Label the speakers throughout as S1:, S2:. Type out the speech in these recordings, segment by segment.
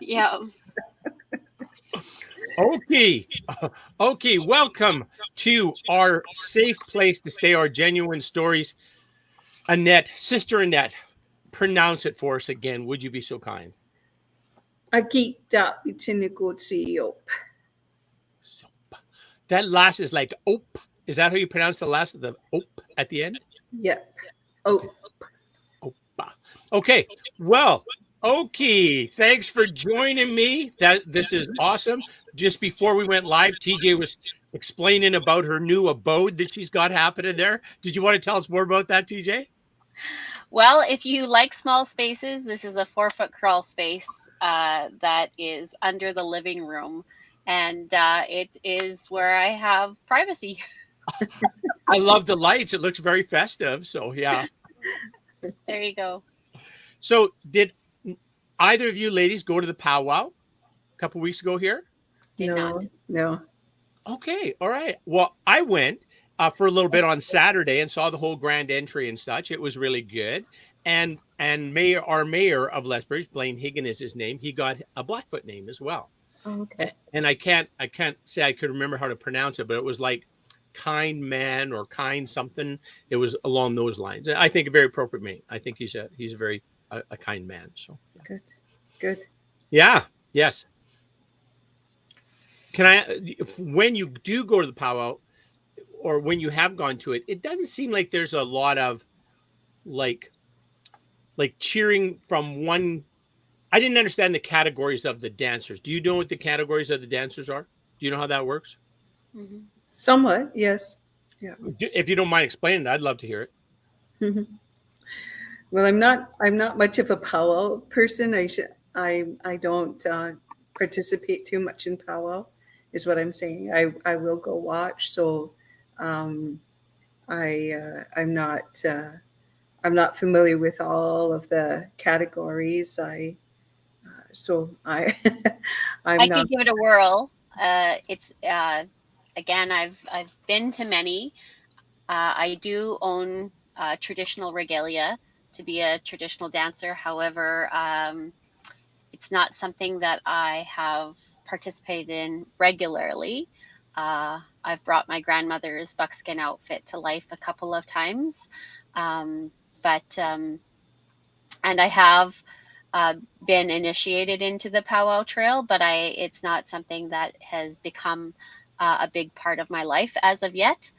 S1: Yeah.
S2: Okay. Okay. Welcome to our safe place to stay, our genuine stories. Annette, Sister Annette, pronounce it for us again. Would you be so kind?
S3: Aakitaapitsinikotsio'pa.
S2: So, that last is like op. Is that how you pronounce the last of the op at the end?
S3: Yep.
S2: Okay.
S3: Oh,
S2: Opa. Okay. Well, okay. Thanks for joining me. This is awesome. Just before we went live, TJ was explaining about her new abode that she's got happening there. Did you want to tell us more about that, TJ?
S1: Well, if you like small spaces, this is a 4-foot crawl space that is under the living room. And it is where I have privacy.
S2: I love the lights. It looks very festive. So, yeah.
S1: There you go.
S2: So, did either of you ladies go to the powwow a couple weeks ago here?
S1: Did not.
S3: no.
S2: Okay, all right. Well, I went for a little bit on Saturday and saw the whole grand entry and such. It was really good. And our mayor of Lethbridge, Blaine Higgin is his name. He got a Blackfoot name as well.
S3: Oh, okay.
S2: And I can't say I could remember how to pronounce it, but it was like kind man or kind something. It was along those lines. I think a very appropriate name. I think he's a very a kind man. So
S3: Good. Good.
S2: yeah, yes. Can I, when you do go to the powwow, or when you have gone to it, it doesn't seem like there's a lot of like cheering from one. I didn't understand the categories of the dancers. Do you know what the categories of the dancers are? Do you know how that works?
S1: Hmm.
S3: Somewhat, yes. Yeah.
S2: If you don't mind explaining it, I'd love to hear it.
S3: Well, I'm not much of a powwow person. I don't participate too much in powwow, is what I'm saying. I will go watch. So, um, I'm not familiar with all of the categories. I I'm
S1: I
S3: not.
S1: could give it a whirl. It's again, I've been to many. I do own traditional regalia to be a traditional dancer. However, it's not something that I have participated in regularly. I've brought my grandmother's buckskin outfit to life a couple of times, but and I have been initiated into the powwow trail, but it's not something that has become a big part of my life as of yet.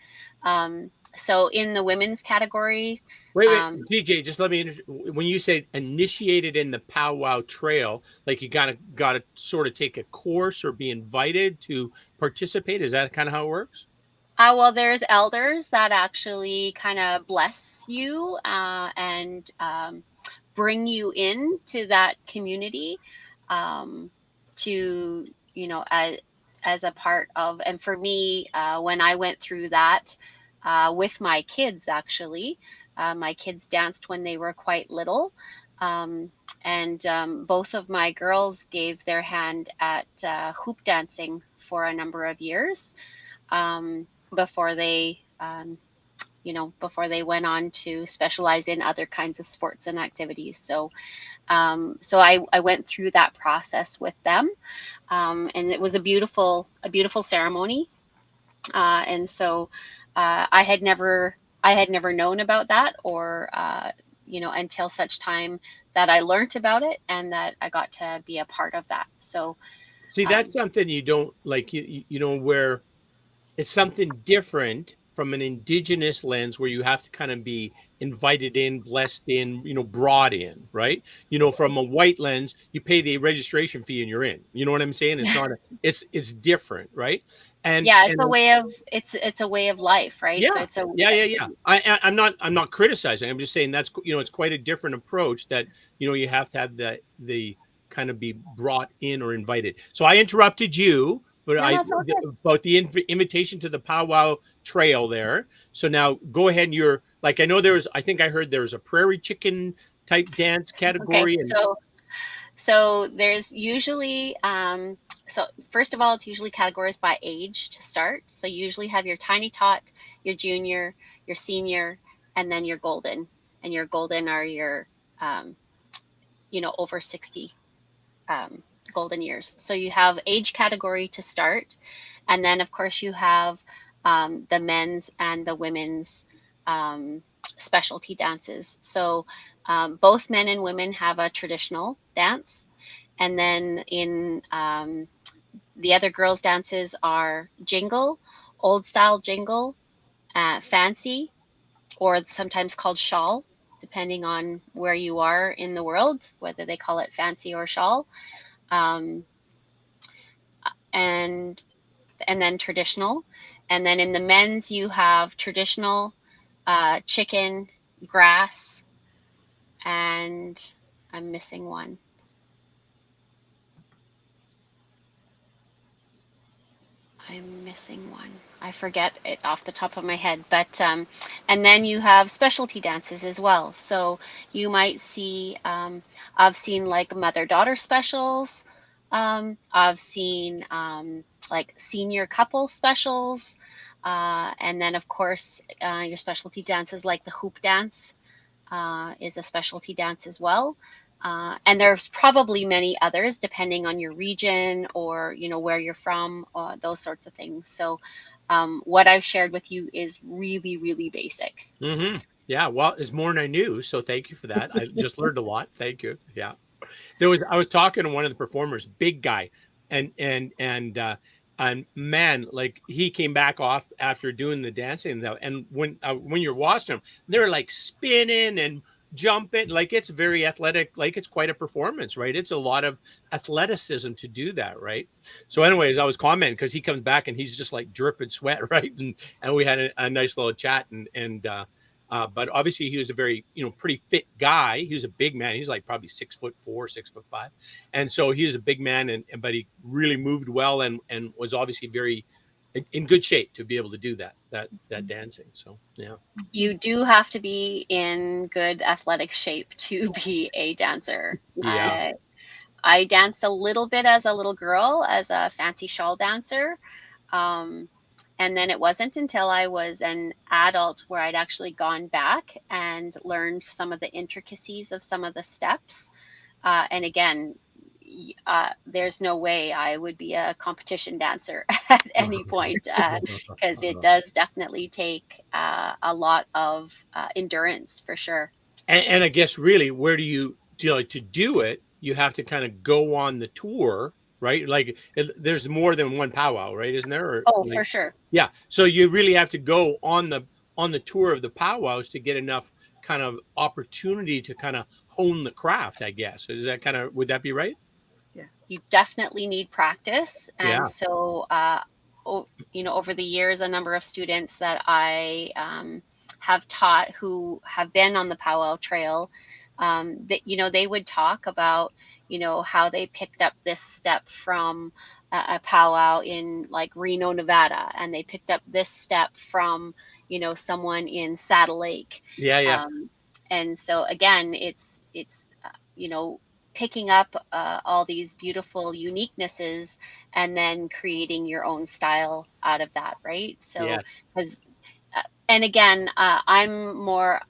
S1: So in the women's category,
S2: Wait,
S1: um,
S2: DJ, just let me. When you say initiated in the powwow trail, like you got to sort of take a course or be invited to participate. Is that kind of how it works?
S1: well, there's elders that actually kind of bless you and bring you into that community um, to, as a part of. And for me, when I went through that with my kids, actually, my kids danced when they were quite little. Um, and both of my girls gave their hand at hoop dancing for a number of years before they before they went on to specialize in other kinds of sports and activities. So I went through that process with them, and it was a beautiful ceremony. And so I had never known about that, or until such time that I learned about it and that I got to be a part of that. So
S2: See, that's
S1: um,
S2: something you don't like. You know where it's something different from an indigenous lens where you have to kind of be invited in, blessed in, brought in, right? From a white lens, you pay the registration fee and you're in. You know what I'm saying? It's not it's different, right? And
S1: yeah,
S2: and
S1: it's a way of life, right? So
S2: yeah,
S1: it's a
S2: yeah. I'm not criticizing. I'm just saying that's it's quite a different approach that you have to have the kind of be brought in or invited. So I interrupted you, but
S1: no,
S2: I
S1: that's all good.
S2: about the invitation to the powwow trail there. So now go ahead and you're like I know I think I heard there was a prairie chicken type dance
S1: Okay,
S2: category and
S1: so there's usually so first of all, it's usually categorized by age to start. So you usually have your tiny tot, your junior, your senior, and then your golden. And your golden are your over 60. golden years. So you have age category to start, and then of course you have the men's and the women's specialty dances. So both men and women have a traditional dance, and then in the other girls' dances are jingle, old style jingle, fancy, or sometimes called shawl, depending on where you are in the world, whether they call it fancy or shawl. Um, and then traditional. And then in the men's, you have traditional, chicken, grass, and I'm missing one. I'm missing one. I forget it off the top of my head. But and then you have specialty dances as well. So you might see, I've seen like mother-daughter specials. I've seen like senior couple specials. And then of course your specialty dances like the hoop dance is a specialty dance as well. And there's probably many others depending on your region or where you're from, those sorts of things. So what I've shared with you is really, really basic.
S2: Mm-hmm. Yeah, well, it's more than I knew, so thank you for that. I just learned a lot. Thank you. Yeah, I was talking to one of the performers, big guy, and man, like he came back off after doing the dancing, and when you're watching them, they're like spinning and jumping, like it's very athletic, like it's quite a performance, right? It's a lot of athleticism to do that, right? So anyways, I was commenting because he comes back and he's just like dripping sweat, right? And we had a nice little chat, but obviously he was a very, pretty fit guy. He was a big man. He's like probably 6'4", 6'5". And so he was a big man, but he really moved well and was obviously very in good shape to be able to do that dancing. So, yeah.
S1: You do have to be in good athletic shape to be a dancer.
S2: Yeah.
S1: I danced a little bit as a little girl as a fancy shawl dancer. And then it wasn't until I was an adult where I'd actually gone back and learned some of the intricacies of some of the steps. And again, there's no way I would be a competition dancer at any point because it does definitely take a lot of endurance for sure.
S2: And I guess really, where do you to do it? You have to kind of go on the tour, right? Like there's more than one powwow, right? Isn't there? Or,
S1: Oh,
S2: like,
S1: for sure.
S2: yeah. So you really have to go on the tour of the powwows to get enough kind of opportunity to kind of hone the craft, I guess. Is that would that be right?
S3: Yeah.
S1: You definitely need practice. And
S2: Yeah.
S1: so, over the years, a number of students that I have taught who have been on the powwow trail, that they would talk about how they picked up this step from a powwow in like Reno, Nevada, and they picked up this step from someone in Saddle Lake.
S2: Yeah.
S1: And so again, it's picking up all these beautiful uniquenesses and then creating your own style out of that, right? So
S2: Yes.
S1: because and again, I'm more,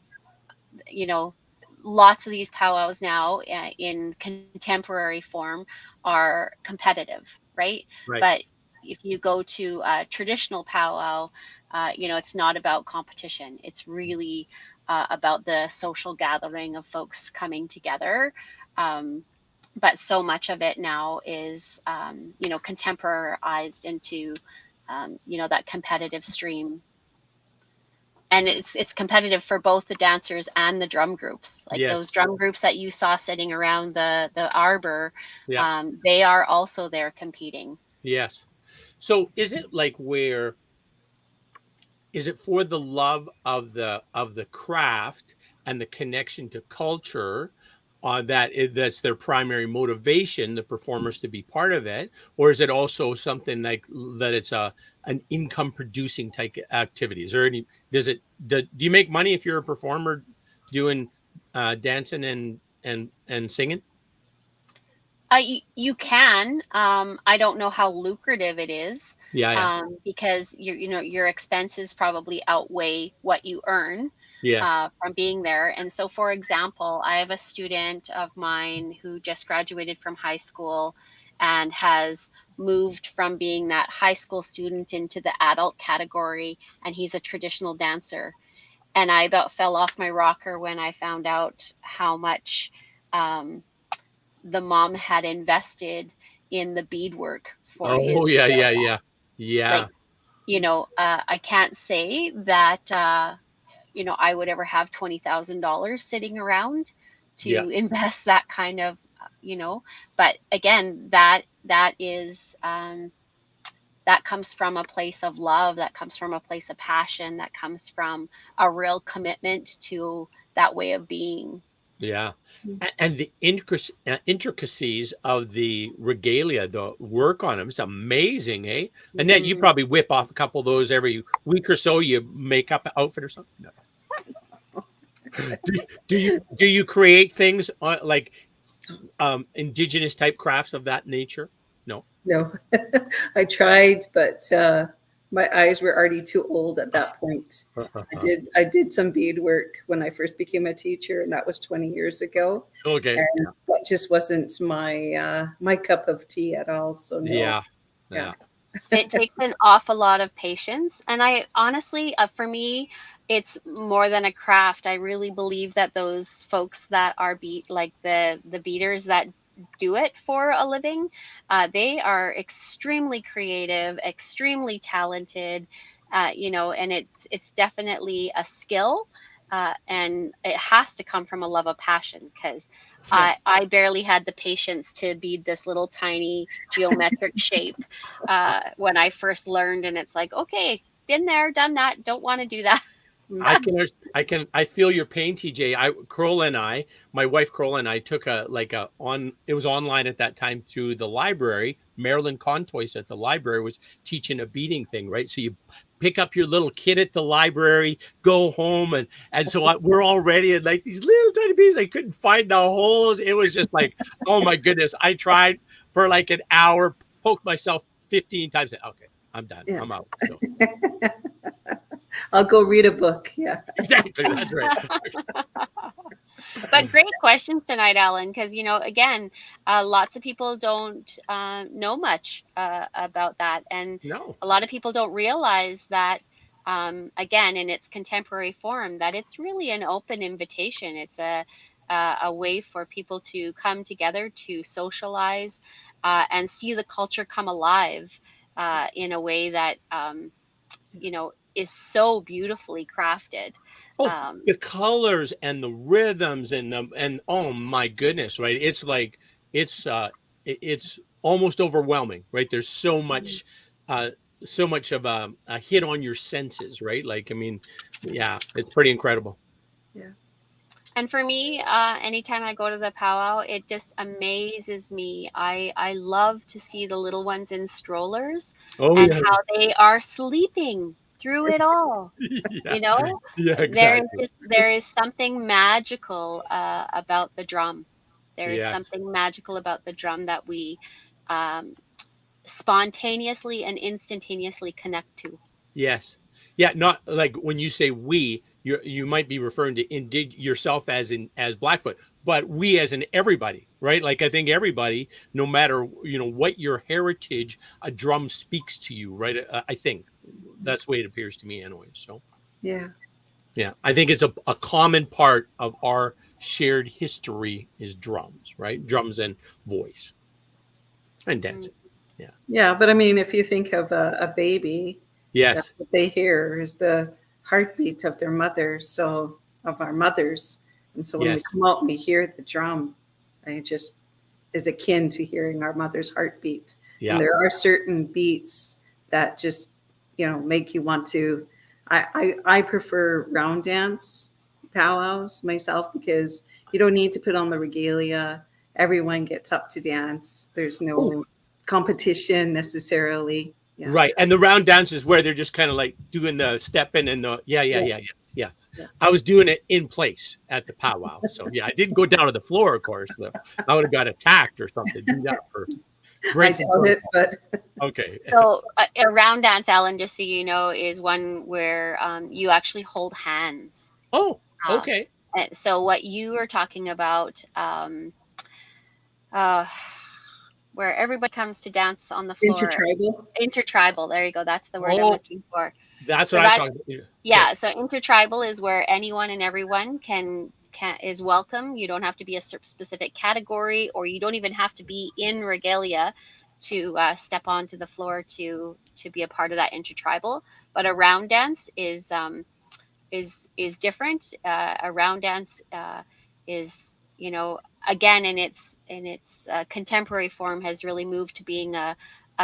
S1: lots of these powwows now in contemporary form are competitive, right?
S2: Right.
S1: But if you go to a traditional powwow, it's not about competition. It's really about the social gathering of folks coming together. But so much of it now is, contemporarized into, that competitive stream. And it's competitive for both the dancers and the drum groups. Like
S2: Yes.
S1: those drum groups that you saw sitting around the arbor,
S2: Yeah.
S1: they are also there competing.
S2: Yes. So is it is it for the love of the craft and the connection to culture, that's their primary motivation, the performers to be part of it, or is it also something like that it's an income producing type activity? Is there any, do you make money if you're a performer doing dancing and singing?
S1: You can. I don't know how lucrative it is.
S2: Yeah.
S1: Because your expenses probably outweigh what you earn.
S2: Yes.
S1: from being there. And so, for example, I have a student of mine who just graduated from high school and has moved from being that high school student into the adult category, and he's a traditional dancer. And I about fell off my rocker when I found out how much the mom had invested in the beadwork for
S2: Oh,
S1: his
S2: yeah,
S1: regalia.
S2: yeah, yeah. Yeah.
S1: Like, I can't say that, I would ever have $20,000 sitting around to
S2: Yeah.
S1: invest that kind of, but again, that is, that comes from a place of love, that comes from a place of passion, that comes from a real commitment to that way of being.
S2: Yeah. And the intricacies of the regalia, the work on them is amazing, eh? And then you
S1: Mhm.
S2: probably whip off a couple of those every week or so. You make up an outfit or something. No. Do you create things like indigenous type crafts of that nature? No.
S3: No, I tried, but my eyes were already too old at that point. I did some beadwork when I first became a teacher, and that was 20 years ago.
S2: Okay.
S3: And that just wasn't my cup of tea at all. So no.
S2: Yeah.
S3: Yeah.
S1: It takes an awful lot of patience. And I honestly, for me, it's more than a craft. I really believe that those folks that are like the beaters that do it for a living, they are extremely creative, extremely talented, and it's definitely a skill. And it has to come from a love of passion, because
S2: Yeah.
S1: I barely had the patience to bead this little tiny geometric shape when I first learned. And it's like, okay, been there, done that. Don't want to do that.
S2: I feel your pain, TJ. My wife Carola and I took it was online at that time through the library. Marilyn Contois at the library was teaching a beading thing, right? So you pick up your little kid at the library, go home, and so we're all ready, and like these little tiny pieces. I couldn't find the holes. It was just like, oh my goodness. I tried for like an hour, poked myself 15 times. Okay, I'm done.
S3: Yeah.
S2: I'm out. So.
S3: I'll go read a book. Yeah.
S2: Exactly. That's right.
S1: But great questions tonight, Alan, because, again, lots of people don't know much about that. And
S2: No.
S1: a lot of people don't realize that, again, in its contemporary form, that it's really an open invitation. It's a way for people to come together, to socialize, and see the culture come alive in a way that, is so beautifully crafted.
S2: Oh, the colors and the rhythms and oh my goodness, right? It's like it's almost overwhelming, right? There's so much of a hit on your senses, right? Like, I mean, yeah, it's pretty incredible.
S3: Yeah.
S1: And for me, anytime I go to the powwow, it just amazes me. I love to see the little ones in strollers
S2: Oh
S1: and
S2: yeah.
S1: how they are sleeping through it all.
S2: Yeah. Yeah, exactly.
S1: There is something magical about the drum. There is
S2: Yes.
S1: something magical about the drum that we um, spontaneously and instantaneously connect to.
S2: Yes. Yeah, not like when you say we, you might be referring to yourself as Blackfoot, but we as in everybody, right? Like I think everybody, no matter what your heritage, a drum speaks to you, right? I think that's the way it appears to me, anyway. So
S3: Yeah.
S2: yeah, I think it's a common part of our shared history is drums, right? Drums and voice and dancing. Yeah.
S3: Yeah. But I mean, if you think of a baby,
S2: Yes.
S3: that's what they hear is the heartbeat of their mothers. So of our mothers. And so when we
S2: Yes.
S3: come out and we hear the drum, it just is akin to hearing our mother's heartbeat.
S2: Yeah.
S3: And there are certain beats that just, make you want to. I prefer round dance powwows myself because you don't need to put on the regalia. Everyone gets up to dance. There's no competition necessarily. Yeah.
S2: Right. And the round dance is where they're just kind of like doing the stepping and the yeah. I was doing it in place at the powwow. So yeah, I didn't go down to the floor, of course. I would have got attacked or something. Do that for
S3: I doubt it, but
S2: okay.
S1: So a round dance, Alan, just so you know, is one where you actually hold hands.
S2: Oh,
S1: Uh,
S2: okay.
S1: and so what you are talking about, uh, where everybody comes to dance on the floor,
S3: Intertribal.
S1: intertribal. There you go. That's the word I'm
S2: Oh,
S1: looking for.
S2: that's
S1: So
S2: what I'm
S1: that,
S2: talking about. Okay.
S1: yeah. So intertribal is where anyone and everyone is welcome. You don't have to be a specific category, or you don't even have to be in regalia to step onto the floor to be a part of that intertribal. But a round dance is different. A round dance is, again, in its contemporary form, has really moved to being a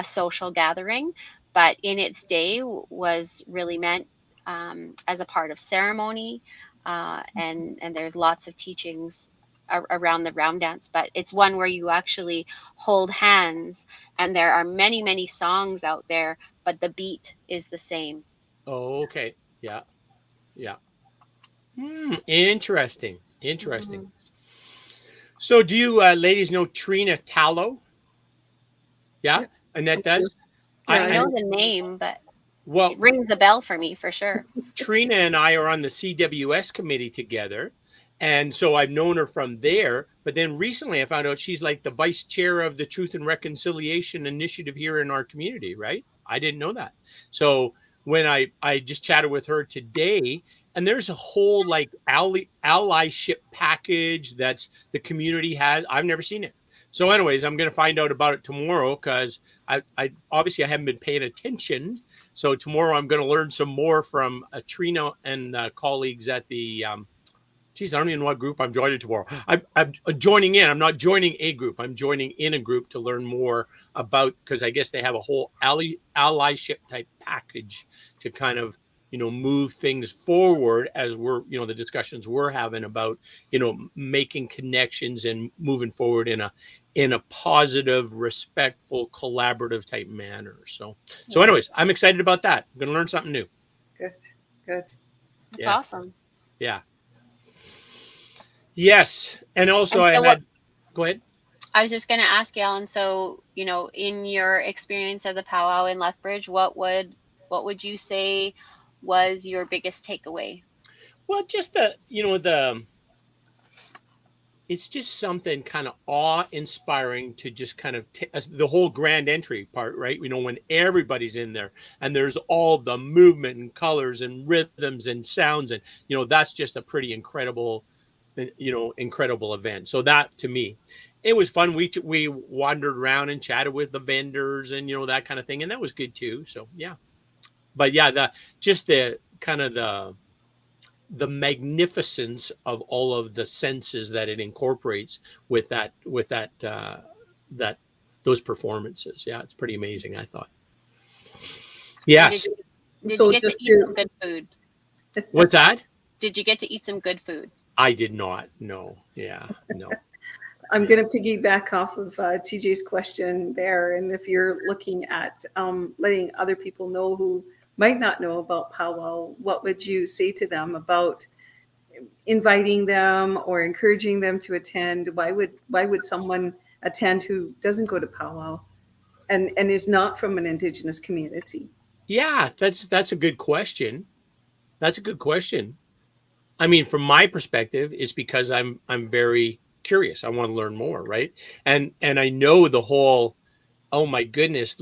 S1: social gathering, but in its day was really meant as a part of ceremony, and there's lots of teachings around the round dance, but it's one where you actually hold hands, and there are many, many songs out there, but the beat is the same.
S2: Oh, okay. Yeah. Yeah. Interesting. Interesting.
S1: Mhm.
S2: So do you ladies know Trina Tallow? Yeah.
S3: Yeah, I
S2: Annette
S3: do.
S2: does?
S3: Yeah,
S1: I
S3: I
S2: I
S1: know
S3: know.
S1: the name, but it
S2: well,
S1: rings a bell for me for sure.
S2: Trina and I are on the CWS committee together. And so I've known her from there. But then recently I found out she's like the vice chair of the Truth and Reconciliation Initiative here in our community, right? I didn't know that. So when I just chatted with her today, and there's a whole like allyship package that's the community has. I've never seen it. So, anyways, I'm going to find out about it tomorrow because I obviously I haven't been paying attention. So tomorrow I'm going to learn some more from Trina and colleagues at the. Geez, I don't even know what group I'm joining tomorrow. I'm joining in. I'm not joining a group. I'm joining in a group to learn more about, because I guess they have a whole allyship type package to kind of move things forward as we're the discussions we're having about making connections and moving forward in a positive, respectful, collaborative type manner. So
S3: Yeah,
S2: anyways, I'm excited about that. I'm going to learn something new.
S3: good, good.
S1: That's
S2: Yeah.
S1: awesome.
S2: Yeah. Yes. And also
S1: And
S2: I
S1: so, what
S2: had, go ahead.
S1: I was just going to ask you, Alan. So, in your experience of the powwow in Lethbridge, what would you say was your biggest takeaway?
S2: Well, just it's just something kind of awe-inspiring to just kind of the whole grand entry part, right? When everybody's in there and there's all the movement and colors and rhythms and sounds, and that's just a pretty incredible event. So that to me, it was fun. We wandered around and chatted with the vendors and that kind of thing, and that was good too. So yeah, but yeah, the kind of the magnificence of all of the senses that it incorporates with that those performances. Yeah, it's pretty amazing, I thought.
S1: And did
S2: Yes.
S1: you did you
S3: So
S1: get to
S3: just
S1: eat some
S3: to,
S1: good food?
S2: What's that?
S1: Did you get to eat some good food?
S2: I did not. No. Yeah. No.
S3: I'm
S2: Yeah.
S3: going to piggyback off of TJ's question there. And if you're looking at letting other people know who might not know about powwow, what would you say to them about inviting them or encouraging them to attend? Why would someone attend who doesn't go to powwow and is not from an Indigenous community?
S2: Yeah, that's a good question. That's a good question. I mean, from my perspective, it's because I'm very curious. I want to learn more, right? And I know the whole, oh my goodness,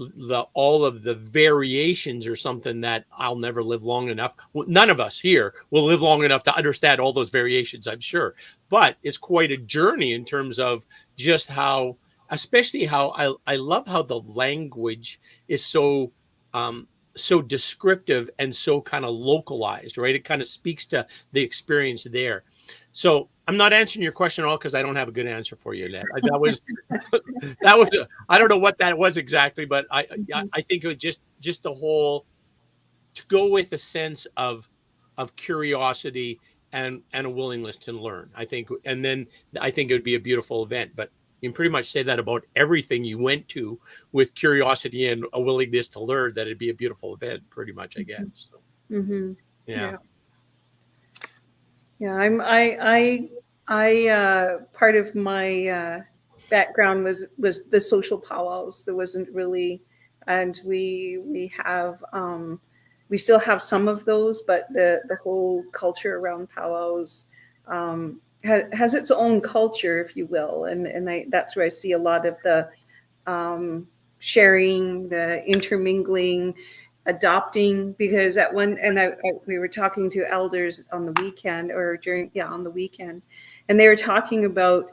S2: all of the variations are something that I'll never live long enough. Well, none of us here will live long enough to understand all those variations, I'm sure. But it's quite a journey in terms of just how, especially how I love how the language is so descriptive and so kind of localized, right? It kind of speaks to the experience there. So I'm not answering your question at all because I don't have a good answer for you, Ned. That was I don't know what that was exactly, but I think it was just the whole, to go with a sense of curiosity and a willingness to learn. I think, and then I think it would be a beautiful event. But you can pretty much say that about everything you went to, with curiosity and a willingness to learn, that it'd be a beautiful event, pretty much, I guess. So,
S3: Mm-hmm.
S2: yeah.
S3: Yeah. Yeah, part of my background was the social powwows. There wasn't really, and we have we still have some of those, but the whole culture around powwows has its own culture, if you will, and that's where I see a lot of the sharing, the intermingling, adopting, because at one, and we were talking to elders on the weekend, or on the weekend, and they were talking about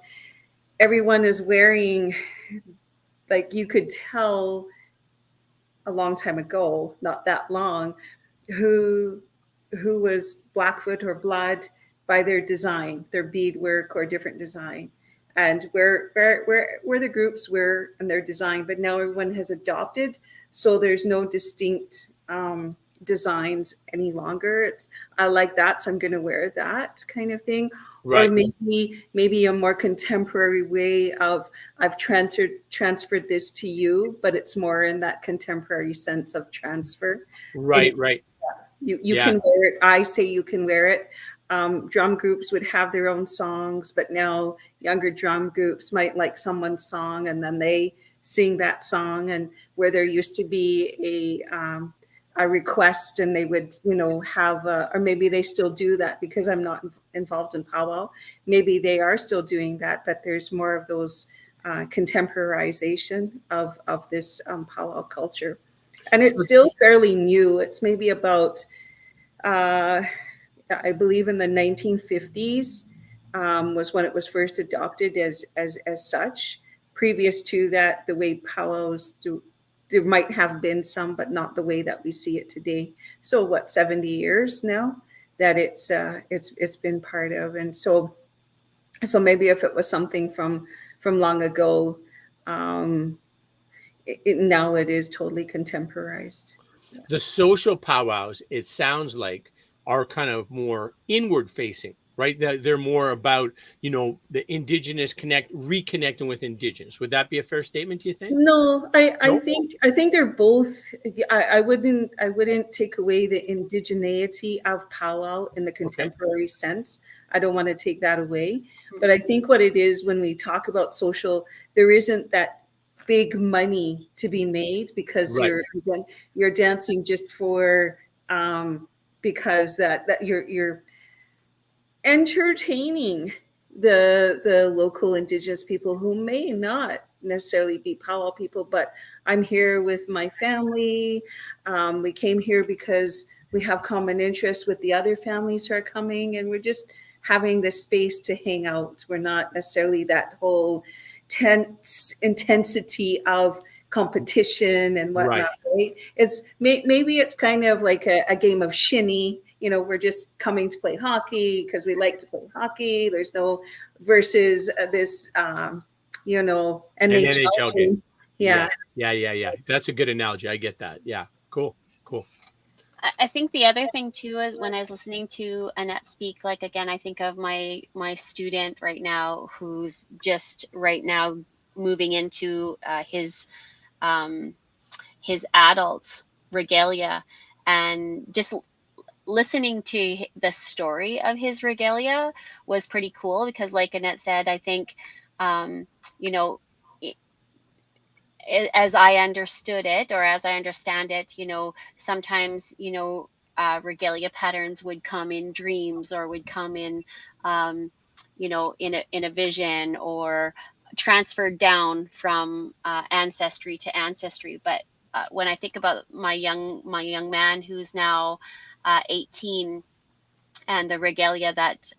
S3: everyone is wearing, like, you could tell a long time ago, not that long, who was Blackfoot or blood by their design, their beadwork or different design, and where the groups were and their design. But now everyone has adopted, so there's no distinct designs any longer. It's, I like that, so I'm going to wear that kind of thing. Right. Or maybe a more contemporary way of, I've transferred this to you, but it's more in that contemporary sense of transfer.
S2: Right,
S3: and
S2: right.
S3: You can wear it. I say you can wear it. Drum groups would have their own songs, but now younger drum groups might like someone's song and then they sing that song. And where there used to be a request, and they would, have, or maybe they still do that, because I'm not involved in powwow. Maybe they are still doing that, but there's more of those contemporization of this powwow culture. And it's still fairly new. It's maybe about, I believe in the 1950s was when it was first adopted as such. Previous to that, the way powwows, there might have been some, but not the way that we see it today. So what, 70 years now that it's been part of. And so maybe if it was something from long ago, now it is totally contemporized.
S2: The social powwows, it sounds like, are kind of more inward facing, right? They're more about, the indigenous reconnecting with indigenous. Would that be a fair statement, do you think?
S3: No, I think they're both. I wouldn't take away the indigeneity of powwow in the contemporary sense. I don't want to take that away. But I think what it is, when we talk about social, there isn't that big money to be made, because you're dancing just for because that you're entertaining the local indigenous people who may not necessarily be powwow people, but I'm here with my family. We came here because we have common interests with the other families who are coming, and we're just having this space to hang out. We're not necessarily that whole tense intensity of competition and whatnot. Right? It's maybe it's kind of like a game of shinny. We're just coming to play hockey because we like to play hockey. There's no versus this, NHL
S2: game. Yeah. That's a good analogy. I get that. Yeah. Cool.
S1: I think the other thing too is, when I was listening to Annette speak, like, again, I think of my student right now, who's just right now moving into his adult regalia, and just listening to the story of his regalia was pretty cool, because like Annette said, I think, as I understood it, or as I understand it, sometimes, regalia patterns would come in dreams, or would come in, in a vision, or transferred down from ancestry to ancestry. But when I think about my young man, who's now 18, and the regalia that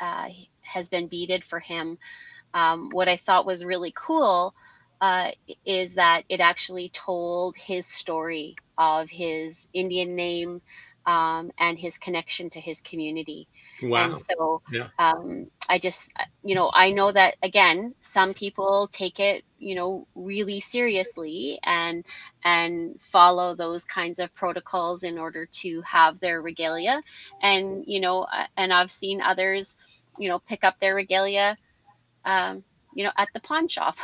S1: has been beaded for him, what I thought was really cool is that it actually told his story of his Indian name, and his connection to his community.
S2: Wow.
S1: And so I just, I know that, again, some people take it, really seriously, and follow those kinds of protocols in order to have their regalia. And, and I've seen others, pick up their regalia, at the pawn shop,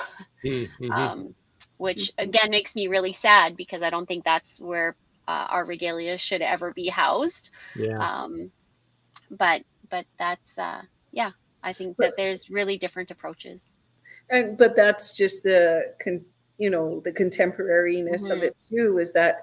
S1: which again makes me really sad, because I don't think that's where our regalia should ever be housed.
S2: Yeah.
S1: But that's I think that there's really different approaches.
S3: But that's just the contemporariness of it too, is that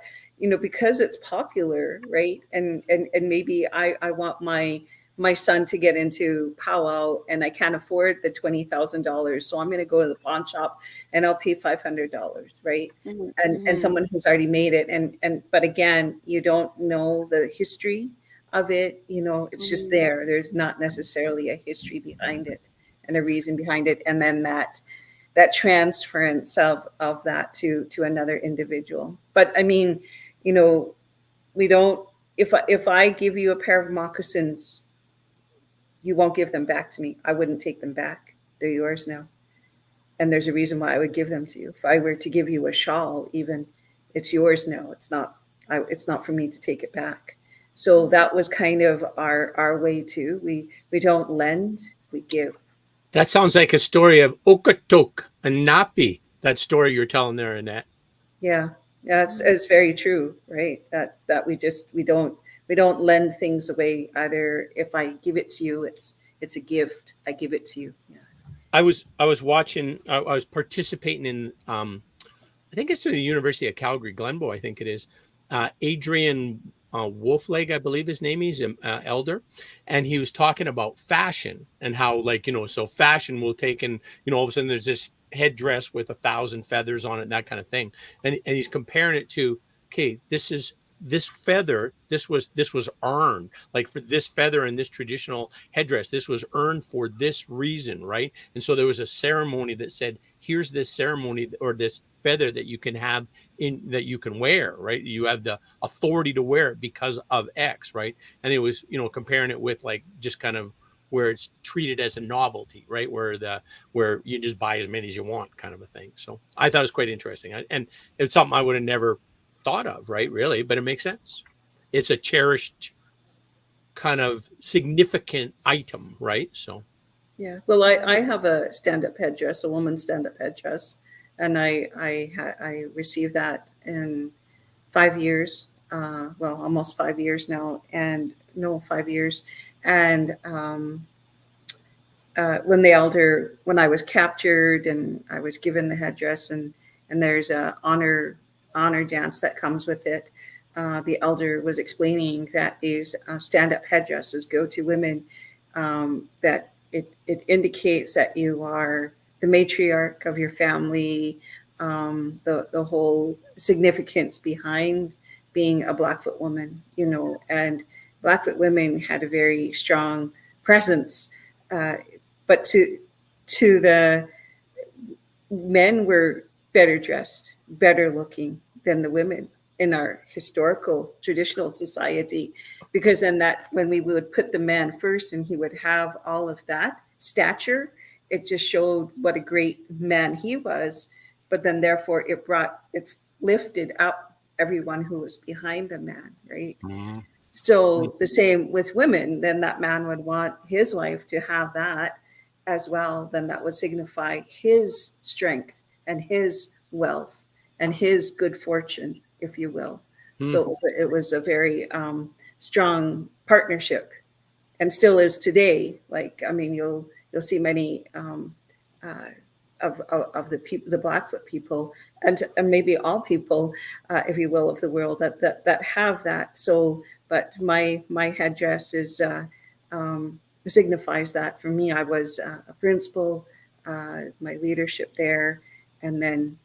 S3: because it's popular, right? And maybe I want my son to get into powwow, and I can't afford the $20,000, so I'm going to go to the pawn shop and I'll pay $500, right? And someone who's already made it, but again, you don't know the history of it. It's just there. There's not necessarily a history behind it and a reason behind it, and then that transference of that to another individual. But I mean, we don't. If I give you a pair of moccasins, you won't give them back to me. I wouldn't take them back. They're yours now. And there's a reason why I would give them to you. If I were to give you a shawl, even, it's yours now. It's not for me to take it back. So that was kind of our way too. We don't lend, we give.
S2: That sounds like a story of Okotok and Napi, that story you're telling there, Annette.
S3: Yeah, it's very true, right? That we don't lend things away either. If I give it to you, it's a gift. I give it to you. Yeah.
S2: I was watching. I was participating in. I think it's through the University of Calgary, Glenbow. I think it is. Adrian Wolfleg, I believe his name is, elder, and he was talking about fashion and how, so fashion will take, and all of a sudden there's this headdress with 1,000 feathers on it and that kind of thing, and he's comparing it to, okay, this feather, this was earned, like for this feather and this traditional headdress, this was earned for this reason, right? And so there was a ceremony that said, here's this ceremony or this feather that you can have that you can wear, right? You have the authority to wear it because of X, right? And it was, comparing it with like just kind of where it's treated as a novelty, right? Where you just buy as many as you want, kind of a thing. So I thought it was quite interesting, and it's something I would have never thought of, right? Really, but it makes sense. It's a cherished kind of significant item, right? So
S3: yeah. Well, I have a stand-up headdress, a woman's stand-up headdress, and I received that in 5 years. Well, almost 5 years now, and no, 5 years. And when I was captured and I was given the headdress, and there's a honor dance that comes with it. The elder was explaining that these stand-up headdresses go to women, that it indicates that you are the matriarch of your family, the whole significance behind being a Blackfoot woman, and Blackfoot women had a very strong presence, but to the men were better dressed, better looking than the women in our historical traditional society, because then when we would put the man first and he would have all of that stature, it just showed what a great man he was. But then therefore it lifted up everyone who was behind the man, right? Mm-hmm. So the same with women, then that man would want his wife to have that as well. Then that would signify his strength and his wealth and his good fortune, if you will. So it was a very strong partnership, and still is today. Like, I mean, you'll see many of the Blackfoot people, and maybe all people, if you will, of the world that have that. So, but my headdress signifies that. For me, I was a principal, my leadership there, and then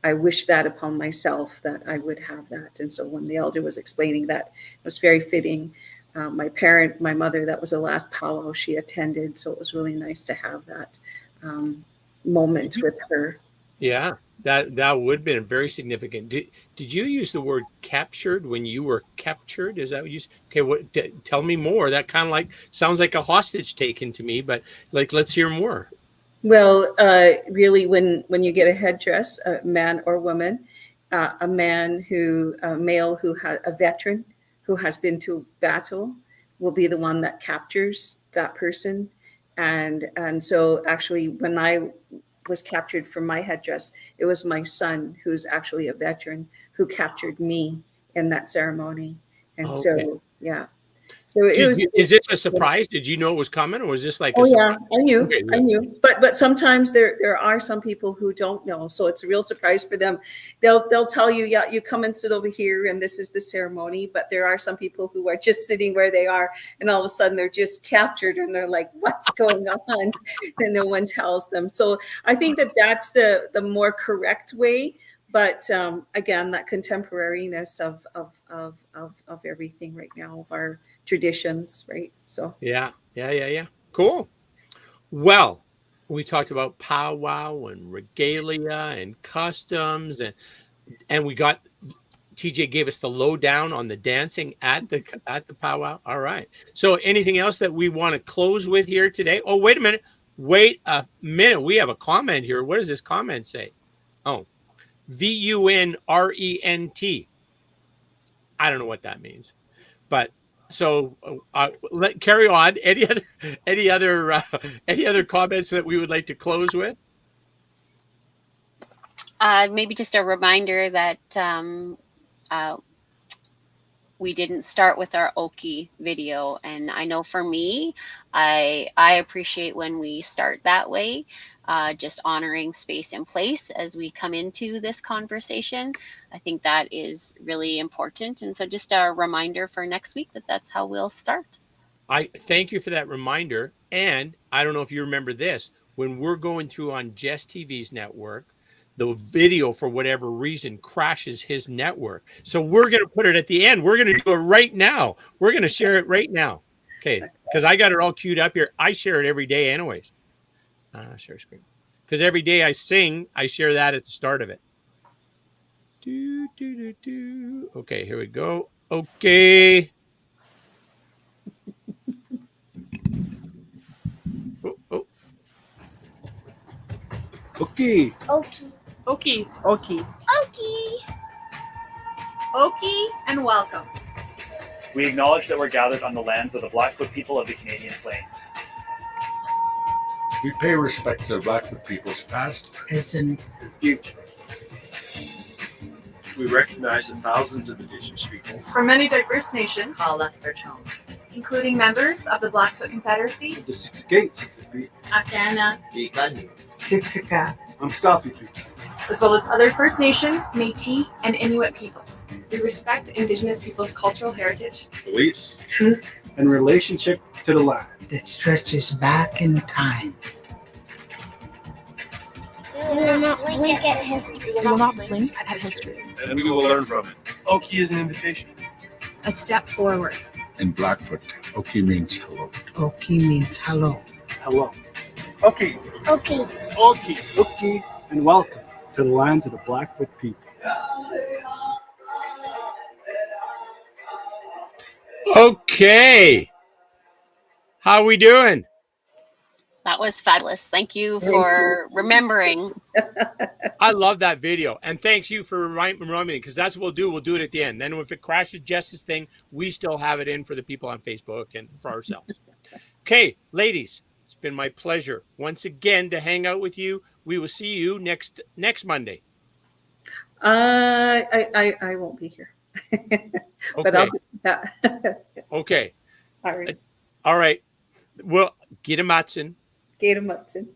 S3: I wish that upon myself, that I would have that. And so when the elder was explaining that, it was very fitting. My mother, that was the last powwow she attended, so it was really nice to have that moment with her.
S2: Yeah, that would have been very significant. Did you use the word captured when you were captured? Is that what you? Okay, tell me more. That kind of sounds like a hostage taken to me, but let's hear more.
S3: Well, really, when you get a headdress, a man or woman, a male who has a veteran who has been to battle will be the one that captures that person. And so actually, when I was captured for my headdress, it was my son, who's actually a veteran, who captured me in that ceremony. And so, yeah. So it was.
S2: Is this a surprise? Did you know it was coming, or was this like?
S3: Oh yeah, I knew,
S2: Okay,
S3: I knew. But sometimes there are some people who don't know, so it's a real surprise for them. They'll tell you, yeah, you come and sit over here, and this is the ceremony. But there are some people who are just sitting where they are, and all of a sudden they're just captured, and they're like, "What's going on?" And no one tells them. So I think that's the more correct way. But again, that contemporariness of everything right now, of our traditions, right? So
S2: yeah. Cool. Well, we talked about powwow and regalia and customs, and we got TJ gave us the lowdown on the dancing at the powwow. All right. So anything else that we want to close with here today? Oh, wait a minute. Wait a minute. We have a comment here. What does this comment say? Oh, VUNRENT. I don't know what that means, but so let carry on. Any other comments that we would like to close with?
S1: Maybe just a reminder that we didn't start with our Oki video, and I know for me, I appreciate when we start that way, just honoring space and place as we come into this conversation. I think that is really important, and so just a reminder for next week that that's how we'll start.
S2: I thank you for that reminder, and I don't know if you remember this, when we're going through on Jess TV's network, the video, for whatever reason, crashes his network. So we're going to put it at the end. We're going to do it right now. We're going to share it right now. Okay. Because I got it all queued up here. I share it every day anyways. Share screen. Because every day I sing, I share that at the start of it. Okay, here we go. Okay. Oh.
S4: Okay.
S5: Oki.
S6: Oki.
S3: Oki.
S5: Oki.
S6: Oki and welcome.
S7: We acknowledge that we're gathered on the lands of the Blackfoot people of the Canadian Plains.
S4: We pay respect to the Blackfoot peoples past,
S8: present,
S4: and future. We recognize the thousands of Indigenous peoples
S6: From many diverse nations,
S8: call us their home.
S6: including members of the Blackfoot Confederacy,
S4: of the six gates of the street.
S8: Akana,
S9: Siksika,
S4: Scopi people.
S6: as well as other First Nations, Métis, and Inuit peoples. We respect Indigenous peoples' cultural heritage,
S4: Beliefs
S9: truth
S4: and relationship to the land.
S9: that stretches back in time.
S5: We will not blink at history.
S6: We will not blink at history.
S4: And we will learn from it.
S7: Oki is an invitation.
S6: A step forward.
S4: In Blackfoot, Oki means hello.
S9: Oki means hello.
S4: Hello. Okay.
S5: Oki.
S4: Oki. Oki, and welcome to the lands of the Blackfoot people.
S2: Okay. How we doing?
S1: That was fabulous. Thank you for remembering.
S2: I love that video. And thanks you for reminding me, because that's what we'll do. We'll do it at the end. Then if it crashes Jess's thing, we still have it in for the people on Facebook and for ourselves. Okay, ladies, it's been my pleasure once again to hang out with you. We will see you next Monday.
S3: I won't be here. But I'll do that.
S2: Okay.
S3: All right.
S2: All right. Well, get a Matson.
S3: Gator Mutson.